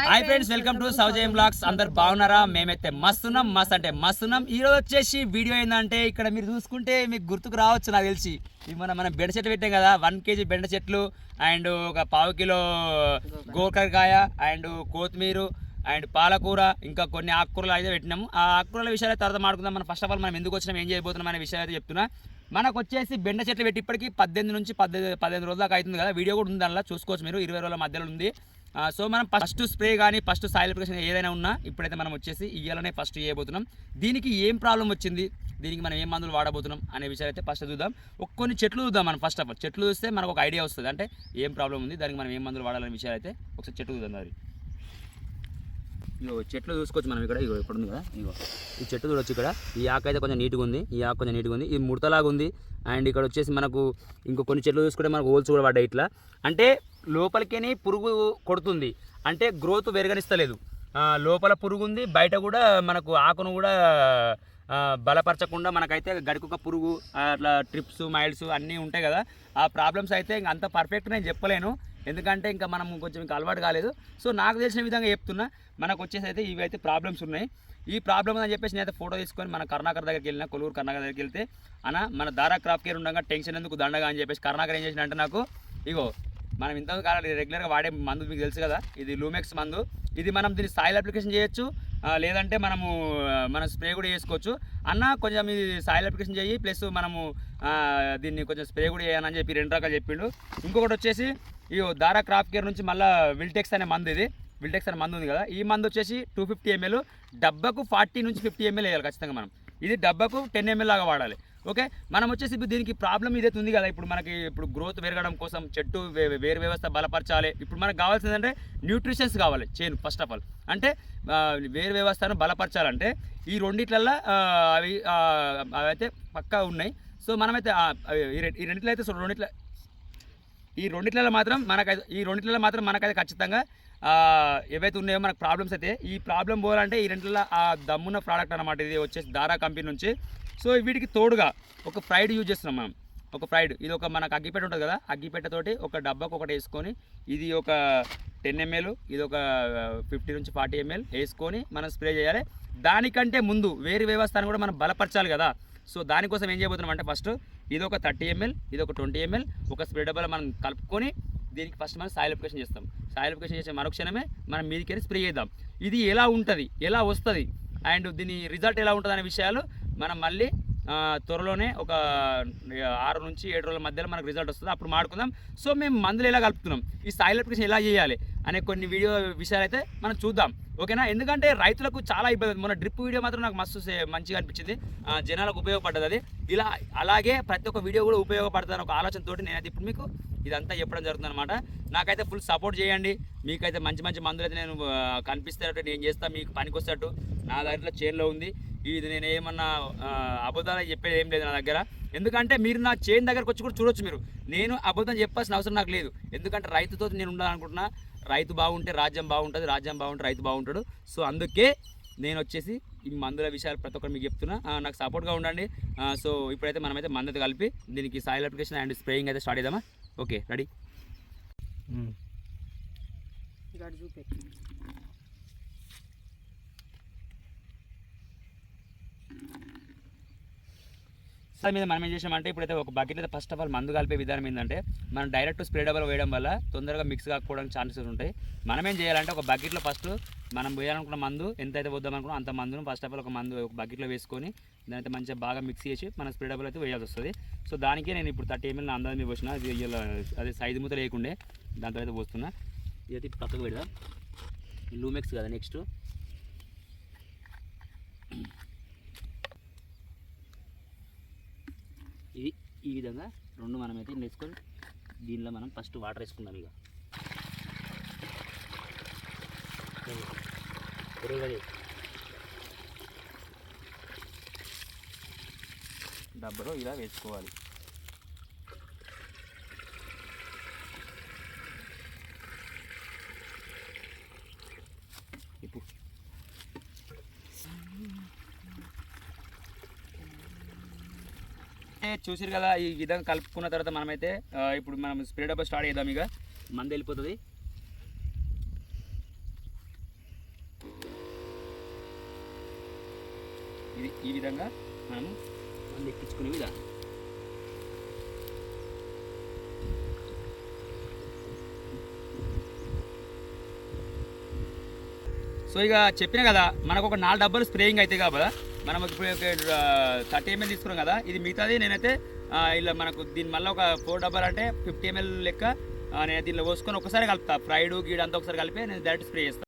Hi friends, welcome to సౌజయం blogs. అందరు బాగున్నారా? మేమైతే మస్తున్నాం, మస్తున్నాం. ఈ రోజు వచ్చేసి వీడియో ఏంటంటే ఇక్కడ మీరు చూసుకుంటే మీకు గుర్తుకు రావచ్చు నాకు తెలిసి. ఇది మనం బెండ చెట్లు పెట్టాం కదా, 1 kg బెండ చెట్లు అండ్ ఒక 1/2 కిలో గోకరకాయ అండ్ కొత్తిమీర అండ్ పాలకూర, ఇంకా కొన్ని ఆకుకూరలు అయితే పెట్టినాము. ఆ ఆకుకూరల విషయాలు తర్వాత మాట్లాడుకుందాం. మనం ఫస్ట్ ఆఫ్ ఆల్ మనం ఎందుకు వచ్చినాం, ఏం చేయబోతున్నాం అనే విషయాలు అయితే చెప్తున్నా. మనకు వచ్చేసి బెండ చెట్లు పెట్టి ఇప్పటికి 18 నుంచి 15 రోజుల దాకా అవుతుంది కదా. వీడియో కూడా ఉంది, దానిలో చూసుకోవచ్చు మీరు. 20 రోజుల మధ్యలో ఉంది. సో మనం ఫస్ట్ స్ప్రే కానీ ఫస్ట్ సాయిల్ అప్లికేషన్ ఏదైనా ఉన్నా ఇప్పుడైతే మనం వచ్చేసి ఇయ్యాలనే ఫస్ట్ చేయబోతున్నాం. దీనికి ఏం ప్రాబ్లం వచ్చింది, దీనికి మనం ఏం మందులు వాడబోతున్నాం అనే విషయాలు అయితే ఫస్ట్ చూద్దాం. కొన్ని చెట్లు చూద్దాం మనం. ఫస్ట్ ఆఫ్ ఆల్ చెట్లు చూస్తే మనకు ఒక ఐడియా వస్తుంది, అంటే ఏం ప్రాబ్లం ఉంది, దానికి మనం ఏం మందులు వాడాలనే విషయాలు అయితే ఒకసారి చెట్లు చూద్దాం. అది ఇగో చెట్లు చూసుకోవచ్చు మనం. ఇక్కడ ఇగో ఇప్పుడు ఉంది కదా, ఇగో ఈ చెట్టు చూడొచ్చు. ఇక్కడ ఈ ఆకు అయితే కొంచెం నీట్గా ఉంది, ఈ ఆకు కొంచెం నీట్గా ఉంది, ఇది ముడతలాగా ఉంది. అండ్ ఇక్కడ వచ్చేసి మనకు ఇంకో కొన్ని చెట్లు చూసుకుంటే మనకు హోల్స్ కూడా పడ్డాయి. ఇట్లా అంటే లోపలికేని పురుగు కొడుతుంది, అంటే గ్రోత్ పెరగనిస్తలేదు. లోపల పురుగు ఉంది, బయట కూడా మనకు ఆకును కూడా బలపరచకుండా మనకైతే గడికొక పురుగు అట్లా ట్రిప్స్ మైల్స్ అన్నీ ఉంటాయి కదా. ఆ ప్రాబ్లమ్స్ అయితే ఇంకా అంత పర్ఫెక్ట్ నేను చెప్పలేను, ఎందుకంటే ఇంకా మనం కొంచెం ఇంకా అలవాటు కాలేదు. సో నాకు తెలిసిన విధంగా చెప్తున్నా. మనకు వచ్చేసి అయితే ఇవి అయితే ప్రాబ్లమ్స్ ఉన్నాయి. ఈ ప్రాబ్లమ్ అని చెప్పేసి నేనైతే ఫోటో తీసుకొని మన కర్ణాకర్ దగ్గరికి వెళ్ళిన, కొల్లూరు కర్ణాకర్ దగ్గరికి వెళ్తే అన్న మన దారా క్రాప్ కేర్ ఉండగా టెన్షన్ ఎందుకు దండగా అని చెప్పేసి కర్ణాకర్ ఏం చేసిన అంటే నాకు ఇగో మనం ఇంత కాలం రెగ్యులర్గా వాడే మందు మీకు తెలుసు కదా, ఇది లూమెక్స్ మందు. ఇది మనం దీన్ని సాయిల్ అప్లికేషన్ చేయొచ్చు, లేదంటే మనం స్ప్రే కూడా చేసుకోవచ్చు. అన్న కొంచెం ఇది సాయిల్ అప్లికేషన్ చేయి, ప్లస్ మనము దీన్ని కొంచెం స్ప్రే కూడా చేయని చెప్పి 2 రకాలు చెప్పిండు. ఇంకొకటి వచ్చేసి ఈ దారా క్రాప్ కేర్ నుంచి మళ్ళీ విల్టెక్స్ అనే మందు, ఇది విల్టెక్స్ అనే మందు ఉంది కదా. ఈ మందు వచ్చేసి 250 ml, డబ్బాకు 40 నుంచి 50 ml వేయాలి ఖచ్చితంగా మనం. ఇది డబ్బాకు 10 ml లాగా వాడాలి. ఓకే, మనం వచ్చేసి ఇప్పుడు దీనికి ప్రాబ్లం ఇదే ఉంది కదా. ఇప్పుడు మనకి గ్రోత్ పెరగడం కోసం చెట్టు వేరు వ్యవస్థ బలపరచాలి. ఇప్పుడు మనకు కావాల్సింది అంటే న్యూట్రిషన్స్ కావాలి చేను. ఫస్ట్ ఆఫ్ ఆల్ అంటే వేరు వ్యవస్థను బలపరచాలంటే ఈ రెండిట్లల్లో అవి అయితే పక్కా ఉన్నాయి. సో మనమైతే ఈ రెండిట్లో అయితే ఈ రెండిట్లలో మాత్రం మనకైతే ఖచ్చితంగా ఏవైతే ఉన్నాయో మనకు ప్రాబ్లమ్స్ అయితే, ఈ ప్రాబ్లం పోవాలంటే ఈ రెండిట్లో ఆ దమ్మున్న ప్రోడక్ట్ అనమాట. ఇది వచ్చేసి దారా కంపెనీ నుంచి. సో వీటికి తోడుగా ఒక ఫ్రైడ్ యూజ్ చేస్తున్నాం మనం. ఒక ఫ్రైడ్, ఇది ఒక మనకు అగ్గిపెట్ట ఉంటుంది కదా, అగ్గిపెట్టతోటి ఒక డబ్బాకు ఒకటి వేసుకొని, ఇది ఒక 10 ml, ఇది ఒక 50 నుంచి 40 ml వేసుకొని మనం స్ప్రే చేయాలి. దానికంటే ముందు వేరు వ్యవస్థను కూడా మనం బలపరచాలి కదా. సో దానికోసం ఏం చేయబోతున్నాం అంటే ఫస్ట్ ఇది ఒక 30 ml, ఇది ఒక 20 ml ఒక స్ప్రే డబ్బాలో మనం కలుపుకొని దీనికి ఫస్ట్ మనం సాయిల్ అప్లికేషన్ చేస్తాం. సాయిల్ అప్లికేషన్ చేసే మరుక్షణమే మనం మీదికి స్ప్రే చేద్దాం. ఇది ఎలా ఉంటుంది, ఎలా వస్తుంది అండ్ దీని రిజల్ట్ ఎలా ఉంటుంది అనే విషయాలు మనం మళ్ళీ త్వరలోనే ఒక 6 నుంచి 7 రోజుల మధ్యలో మనకు రిజల్ట్ వస్తుంది, అప్పుడు మాడుకుందాం. సో మేము మందులు ఎలా కలుపుతున్నాం, ఈ సాయిల్ అప్లికేషన్ ఎలా చేయాలి అనే కొన్ని విషయాలు అయితే మనం చూద్దాం. ఓకేనా? ఎందుకంటే రైతులకు చాలా ఇబ్బంది. మన డ్రిప్ వీడియో మాత్రం నాకు మస్తు మంచిగా అనిపించింది, జనాలకు ఉపయోగపడ్డది అది. ఇలా అలాగే ప్రతి ఒక్క వీడియో కూడా ఉపయోగపడుతుంది ఒక ఆలోచనతో నేనైతే ఇప్పుడు మీకు ఇదంతా చెప్పడం జరుగుతుంది అనమాట. నాకైతే ఫుల్ సపోర్ట్ చేయండి. మీకైతే మంచి మందులు అయితే నేను కనిపిస్తేటట్టు నేను చేస్తాను, మీకు పనికి వస్తేటట్టు. నా దగ్గర చేనులో ఉంది ఇది, నేను ఏమన్నా అబద్ధాలు చెప్పేది ఏం లేదు నా దగ్గర. ఎందుకంటే మీరు నా చేను దగ్గరకు వచ్చి కూడా చూడొచ్చు మీరు. నేను అబద్ధం చెప్పాల్సిన అవసరం నాకు లేదు, ఎందుకంటే రైతుతో నేను ఉండాలనుకుంటున్నా. రైతు బాగుంటే రాజ్యం బాగుంటుంది, రాజ్యం బాగుంటే రైతు బాగుంటాడు. సో అందుకే నేను వచ్చేసి ఈ మందుల విషయాలు ప్రతి ఒక్కరు మీకు చెప్తున్నా. నాకు సపోర్ట్గా ఉండండి. సో ఇప్పుడైతే మనమైతే మందు కలిపి దీనికి సాయిల్ అప్లికేషన్ అండ్ స్ప్రేయింగ్ అయితే స్టార్ట్ చేద్దామా? Okay, ready. సార్ మీద మనం ఏం చేసామంటే ఇప్పుడైతే ఒక బకెట్ అయితే ఫస్ట్ ఆఫ్ ఆల్ మందు కలిపే విధానం ఏంటంటే, మనం డైరెక్ట్ స్ప్రే డబల్ వేయడం వల్ల తొందరగా మిక్స్ కాకపోవడానికి ఛాన్సెస్ ఉంటాయి. మనం ఏం చేయాలంటే ఒక బకెట్లో ఫస్ట్ మనం వేయాలనుకున్న మందు ఎంతైతే వద్దామనుకున్నా అంత మందును ఫస్ట్ ఆఫ్ ఆల్ ఒక బకెట్లో వేసుకొని దానితో మంచిగా బాగా మిక్స్ చేసి మనం స్ప్రే డబల్ అయితే వేయాల్సి వస్తుంది. సో దానికే నేను ఇప్పుడు 30 ml అందాజ మీద పోసిన, అది సైజు మూత లేకుండే దాంతో అయితే పోస్తున్నా. ఇదైతే పక్కకు పెడదాం. లూమెక్స్ కదా. నెక్స్ట్ ఇది ఈ విధంగా 2 మనమైతే వేసుకొని దీనిలో మనం ఫస్ట్ వాటర్ వేసుకుందాం. ఇక డబ్బాలో ఇలా వేసుకోవాలి. ఇప్పుడు చూసారు కదా, ఈ విధంగా కలుపుకున్న తర్వాత మనమైతే ఇప్పుడు మనం స్ప్రే డబ్బా స్టార్ట్ చేద్దాం. ఇక మందు వెళ్ళిపోతుంది. ఇది ఈ విధంగా మనము మళ్ళీ ఎక్కించుకునే విధానం. సో ఇక చెప్పిన కదా మనకు ఒక 4 డబ్బాలు స్ప్రేయింగ్ అయితే కదా మనం ఇప్పుడు 30 ml తీసుకున్నాం కదా, ఇది మిగతాది నేనైతే ఇలా మనకు దీని మళ్ళీ ఒక 4 డబ్బాలు అంటే 50 ml లెక్క నేను దీనిలో పోసుకొని ఒకసారి కలుపుతా. ఫ్రైడ్ గీడ్ అంతా ఒకసారి కలిపి నేను డైరెక్ట్ స్ప్రే చేస్తాను.